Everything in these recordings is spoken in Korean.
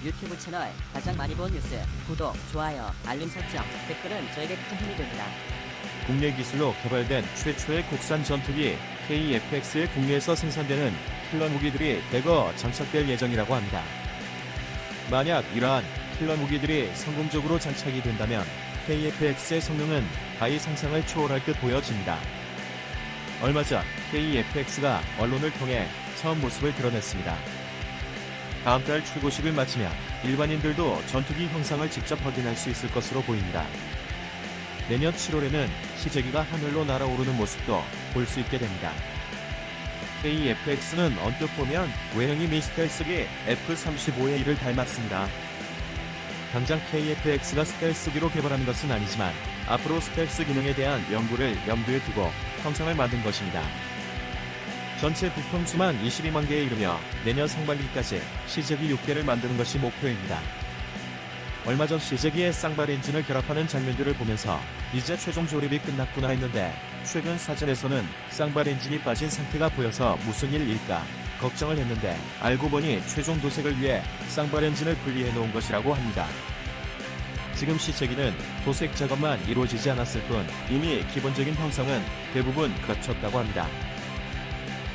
유튜브 채널 가장 많이 본 뉴스, 구독, 좋아요, 알림 설정, 댓글은 저에게 큰 힘이 됩니다. 국내 기술로 개발된 최초의 국산 전투기 KF-X의 국내에서 생산되는 킬러 무기들이 대거 장착될 예정이라고 합니다. 만약 이러한 킬러 무기들이 성공적으로 장착이 된다면 KF-X의 성능은 바이 상상을 초월할 듯 보여집니다. 얼마 전 KF-X가 언론을 통해 처음 모습을 드러냈습니다. 다음 달 출고식을 마치면 일반인들도 전투기 형상을 직접 확인할 수 있을 것으로 보입니다. 내년 7월에는 시제기가 하늘로 날아오르는 모습도 볼 수 있게 됩니다. KF-X는 언뜻 보면 외형이 미스텔스기 F-35의 닮았습니다. 당장 KF-X가 스텔스기로 개발하는 것은 아니지만 앞으로 스텔스 기능에 대한 연구를 염두에 두고 형상을 만든 것입니다. 전체 부품 수만 22만 개에 이르며 내년 상반기까지 시제기 6개를 만드는 것이 목표입니다. 얼마 전 시제기에 쌍발 엔진을 결합하는 장면들을 보면서 이제 최종 조립이 끝났구나 했는데 최근 사진에서는 쌍발 엔진이 빠진 상태가 보여서 무슨 일일까 걱정을 했는데 알고 보니 최종 도색을 위해 쌍발 엔진을 분리해 놓은 것이라고 합니다. 지금 시제기는 도색 작업만 이루어지지 않았을 뿐 이미 기본적인 형상은 대부분 갖췄다고 합니다.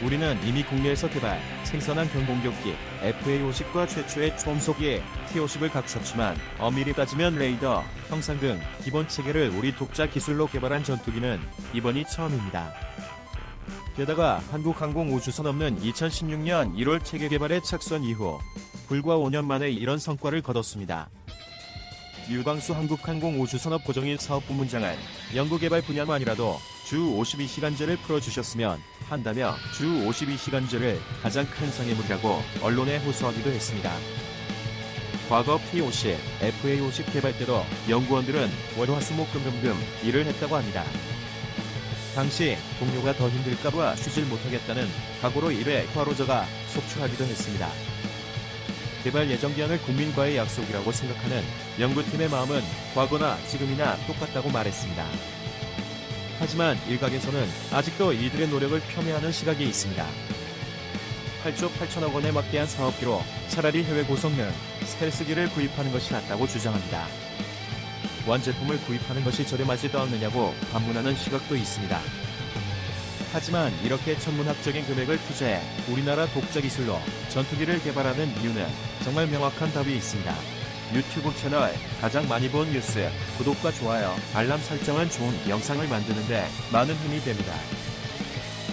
우리는 이미 국내에서 개발, 생산한 경공격기 FA-50과 최초의 초음속기 T-50을 갖췄지만 엄밀히 따지면 레이더, 형상 등 기본 체계를 우리 독자 기술로 개발한 전투기는 이번이 처음입니다. 게다가 한국항공우주선 없는 2016년 1월 체계 개발에 착수한 이후 불과 5년 만에 이런 성과를 거뒀습니다. 유광수 한국항공우주산업 고정인 사업부문장은 연구개발 분야만이라도 주 52시간제를 풀어주셨으면 한다며 주 52시간제를 가장 큰 장애물이라고 언론에 호소하기도 했습니다. 과거 P-50, FA-50 개발 때도 연구원들은 월화수목금금금 일을 했다고 합니다. 당시 동료가 더 힘들까봐 쉬질 못하겠다는 각오로 일에 과로자가 속출하기도 했습니다. 개발 예정 기한을 국민과의 약속이라고 생각하는 연구팀의 마음은 과거나 지금이나 똑같다고 말했습니다. 하지만 일각에서는 아직도 이들의 노력을 폄훼하는 시각이 있습니다. 8조 8천억 원에 막대한 사업비로 차라리 해외 고성능 스텔스기를 구입하는 것이 낫다고 주장합니다. 완제품을 구입하는 것이 저렴하지도 않느냐고 반문하는 시각도 있습니다. 하지만 이렇게 천문학적인 금액을 투자해 우리나라 독자 기술로 전투기를 개발하는 이유는 정말 명확한 답이 있습니다. 유튜브 채널 가장 많이 본 뉴스, 구독과 좋아요, 알람 설정은 좋은 영상을 만드는데 많은 힘이 됩니다.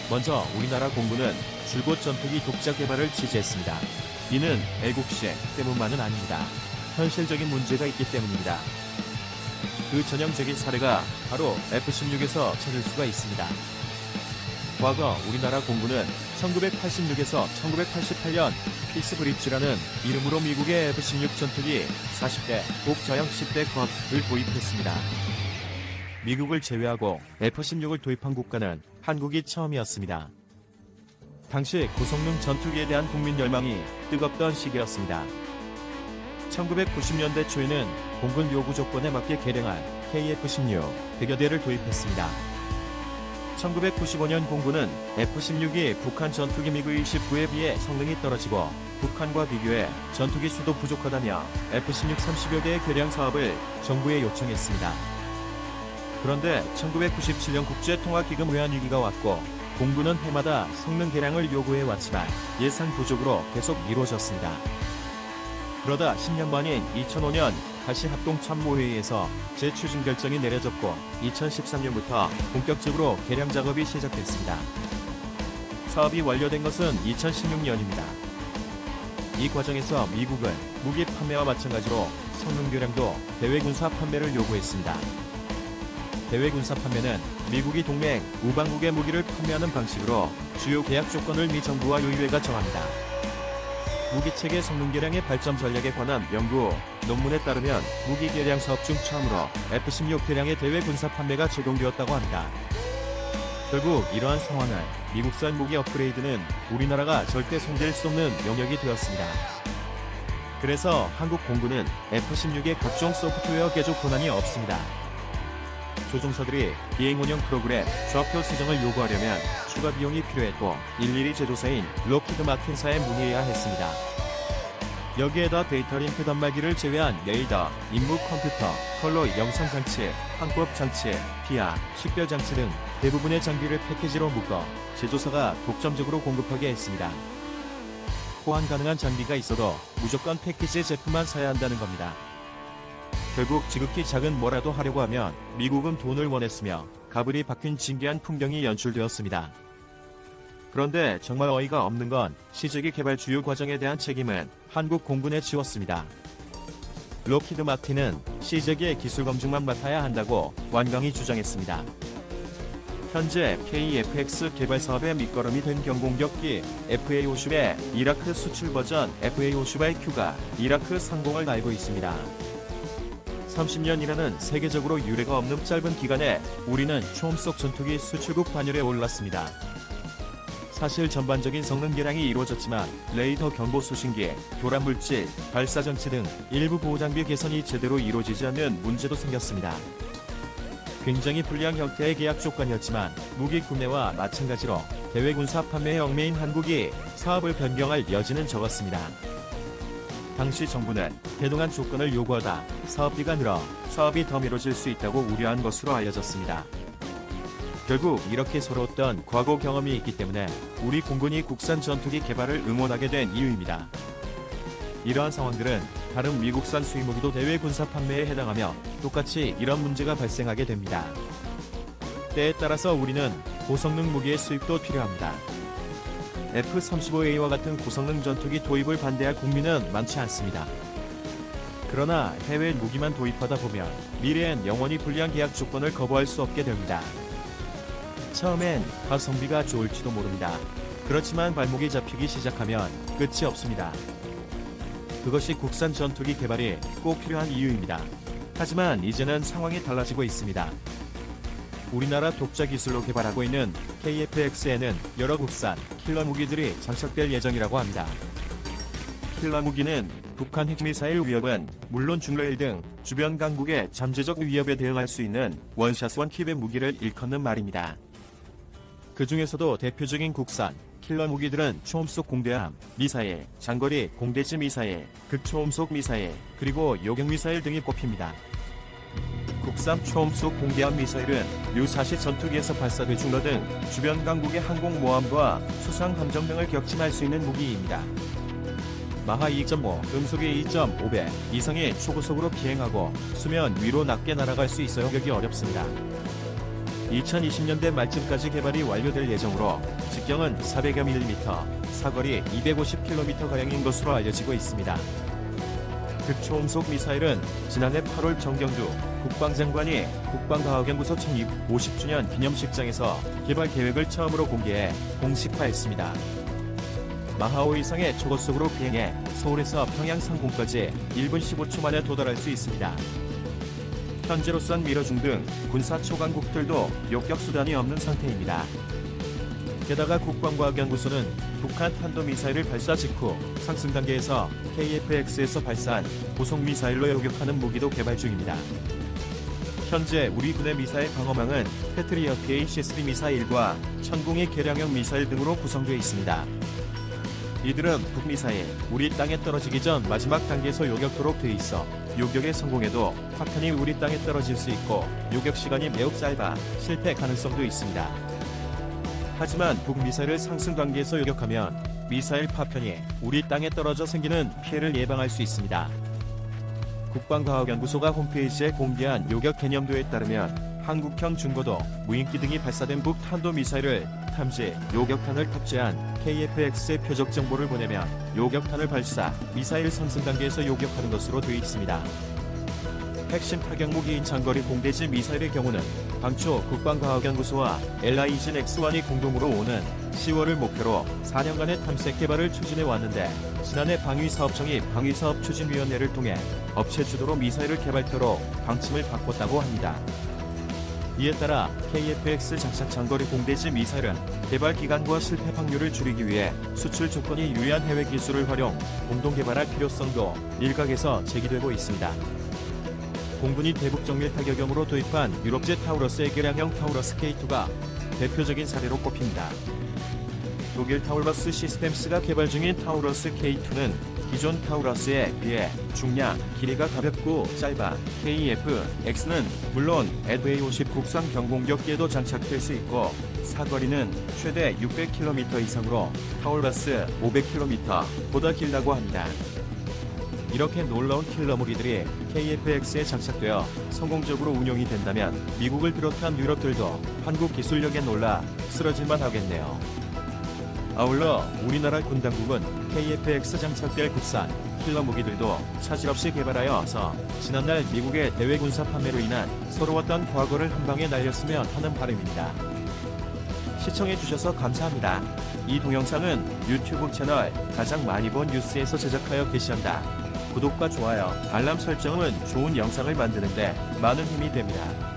먼저 우리나라 공군은 줄곧 전투기 독자 개발을 지지했습니다. 이는 애국심 때문만은 아닙니다. 현실적인 문제가 있기 때문입니다. 그 전형적인 사례가 바로 F-16에서 찾을 수가 있습니다. 과거 우리나라 공군은 1986에서 1988년 피스브릿지라는 이름으로 미국의 F-16 전투기 40대, 독자형 10대 컷을 도입했습니다. 미국을 제외하고 F-16을 도입한 국가는 한국이 처음이었습니다. 당시 고성능 전투기에 대한 국민 열망이 뜨겁던 시기였습니다. 1990년대 초에는 공군 요구 조건에 맞게 개량한 KF-16 100여 대를 도입했습니다. 1995년 공군은 F-16이 북한 전투기 미그-29에 비해 성능이 떨어지고 북한과 비교해 전투기 수도 부족하다며 F-16 30여 개의 개량 사업을 정부에 요청했습니다. 그런데 1997년 국제통화기금 외환 위기가 왔고 공군은 해마다 성능 개량을 요구해왔지만 예산 부족으로 계속 미뤄졌습니다. 그러다 10년 만인 2005년 다시 합동참모회의에서 재추진 결정이 내려졌고 2013년부터 본격적으로 개량 작업이 시작됐습니다. 사업이 완료된 것은 2016년입니다. 이 과정에서 미국은 무기 판매와 마찬가지로 성능 개량도 대외 군사 판매를 요구했습니다. 대외 군사 판매는 미국이 동맹, 우방국의 무기를 판매하는 방식으로 주요 계약 조건을 미 정부와 유의회가 정합니다. 무기체계 성능 개량의 발전 전략에 관한 연구 논문에 따르면 무기 개량 사업 중 처음으로 F-16 개량의 대외 군사 판매가 제공되었다고 합니다. 결국 이러한 상황은 미국산 무기 업그레이드는 우리나라가 절대 손댈 수 없는 영역이 되었습니다. 그래서 한국 공군은 F-16의 각종 소프트웨어 개조 권한이 없습니다. 조종사들이 비행 운영 프로그램 좌표 수정을 요구하려면 추가 비용이 필요했고 일일이 제조사인 록히드 마틴사에 문의해야 했습니다. 여기에다 데이터 링크 단말기를 제외한 레이더, 임무 컴퓨터, 컬러 영상 장치, 항법 장치, PR, 식별 장치 등 대부분의 장비를 패키지로 묶어 제조사가 독점적으로 공급하게 했습니다. 호환 가능한 장비가 있어도 무조건 패키지 제품만 사야 한다는 겁니다. 결국 지극히 작은 뭐라도 하려고 하면 미국은 돈을 원했으며 가불이 박힌 진기한 풍경이 연출되었습니다. 그런데 정말 어이가 없는 건 시제기 개발 주요 과정에 대한 책임은 한국 공군에 지웠습니다. 록히드 마틴은 시제기의 기술 검증만 맡아야 한다고 완강히 주장했습니다. 현재 KF-X 개발 사업의 밑거름이 된 경공격기 FA-50의 이라크 수출 버전 FA-50IQ가 이라크 상공을 날고 있습니다. 30년이라는 세계적으로 유례가 없는 짧은 기간에 우리는 초음속 전투기 수출국 반열에 올랐습니다. 사실 전반적인 성능 개량이 이루어졌지만 레이더 경보 수신기, 교란물질, 발사장치 등 일부 보호장비 개선이 제대로 이루어지지 않는 문제도 생겼습니다. 굉장히 불리한 형태의 계약 조건이었지만 무기 구매와 마찬가지로 대외 군사 판매에 얽매인 한국이 사업을 변경할 여지는 적었습니다. 당시 정부는 대동한 조건을 요구하다 사업비가 늘어 사업이 더 미뤄질 수 있다고 우려한 것으로 알려졌습니다. 결국 이렇게 서러웠던 과거 경험이 있기 때문에 우리 공군이 국산 전투기 개발을 응원하게 된 이유입니다. 이러한 상황들은 다른 미국산 수입무기도 대외 군사 판매에 해당하며 똑같이 이런 문제가 발생하게 됩니다. 때에 따라서 우리는 고성능 무기의 수입도 필요합니다. F-35A와 같은 고성능 전투기 도입을 반대할 국민은 많지 않습니다. 그러나 해외 무기만 도입하다 보면 미래엔 영원히 불리한 계약 조건을 거부할 수 없게 됩니다. 처음엔 가성비가 좋을지도 모릅니다. 그렇지만 발목이 잡히기 시작하면 끝이 없습니다. 그것이 국산 전투기 개발이 꼭 필요한 이유입니다. 하지만 이제는 상황이 달라지고 있습니다. 우리나라 독자 기술로 개발하고 있는 KF-X에는 여러 국산 킬러 무기들이 장착될 예정이라고 합니다. 킬러 무기는 북한 핵미사일 위협은 물론 중레일 등 주변 강국의 잠재적 위협에 대응할 수 있는 원샷 원킵의 무기를 일컫는 말입니다. 그 중에서도 대표적인 국산 킬러 무기들은 초음속 공대함, 미사일, 장거리 공대지 미사일, 극초음속 미사일, 그리고 요격 미사일 등이 꼽힙니다. 국산 초음속 공대함 미사일은 류-40 전투기에서 발사돼 중러 등 주변 강국의 항공모함과 수상 함정 등을 격침할 수 있는 무기입니다. 마하 2.5, 음속의 2.5배 이상의 초고속으로 비행하고 수면 위로 낮게 날아갈 수 있어 요격이 어렵습니다. 2020년대 말쯤까지 개발이 완료될 예정으로 직경은 400여 mm, 사거리 250km가량인 것으로 알려지고 있습니다. 극초음속 미사일은 지난해 8월 정경주 국방장관이 국방과학연구소 창립 50주년 기념식장에서 개발 계획을 처음으로 공개해 공식화했습니다. 마하5 이상의 초고속으로 비행해 서울에서 평양 상공까지 1분 15초 만에 도달할 수 있습니다. 현재로선 미러중 등 군사 초강국들도 요격 수단이 없는 상태입니다. 게다가 국방과학연구소는 북한 탄도미사일을 발사 직후 상승 단계에서 KF-X에서 발사한 고속미사일로 요격하는 무기도 개발 중입니다. 현재 우리 군의 미사일 방어망은 패트리어트 PA-3 미사일과 천공의 개량형 미사일 등으로 구성되어 있습니다. 이들은 북미사일, 우리 땅에 떨어지기 전 마지막 단계에서 요격토록 돼 있어 요격에 성공해도 파편이 우리 땅에 떨어질 수 있고 요격 시간이 매우 짧아 실패 가능성도 있습니다. 하지만 북미사일을 상승 단계에서 요격하면 미사일 파편이 우리 땅에 떨어져 생기는 피해를 예방할 수 있습니다. 국방과학연구소가 홈페이지에 공개한 요격 개념도에 따르면 한국형 중고도 무인기 등이 발사된 북탄도미사일을 탐지, 요격탄을 탑재한 KF-X의 표적 정보를 보내면 요격탄을 발사, 미사일 상승 단계에서 요격하는 것으로 되어 있습니다. 핵심 타격무기인 장거리 공대지 미사일의 경우는 당초 국방과학연구소와 LI진 X1이 공동으로 오는 10월을 목표로 4년간의 탐색 개발을 추진해 왔는데 지난해 방위사업청이 방위사업추진위원회를 통해 업체 주도로 미사일을 개발토록 방침을 바꿨다고 합니다. 이에 따라 KF-X 장착 장거리 공대지 미사일은 개발 기간과 실패 확률을 줄이기 위해 수출 조건이 유리한 해외 기술을 활용, 공동 개발할 필요성도 일각에서 제기되고 있습니다. 공군이 대북 정밀 타격용으로 도입한 유럽제 타우러스의 개량형 타우러스 K2가 대표적인 사례로 꼽힙니다. 독일 타우러스 시스템스가 개발 중인 타우러스 K2는 기존 타우러스에 비해 중량, 길이가 가볍고 짧아 KF-X는 물론 FA50 국산 경공격기에도 장착될 수 있고 사거리는 최대 600km 이상으로 타우러스 500km보다 길다고 합니다. 이렇게 놀라운 킬러 무기들이 KF-X에 장착되어 성공적으로 운용이 된다면 미국을 비롯한 유럽들도 한국 기술력에 놀라 쓰러질만 하겠네요. 아울러 우리나라 군 당국은 KF-X 장착될 국산 킬러 무기들도 차질 없이 개발하여서 지난날 미국의 대외 군사 판매로 인한 서러웠던 과거를 한 방에 날렸으면 하는 바람입니다. 시청해주셔서 감사합니다. 이 동영상은 유튜브 채널 가장 많이 본 뉴스에서 제작하여 게시한다. 구독과 좋아요, 알람 설정은 좋은 영상을 만드는데 많은 힘이 됩니다.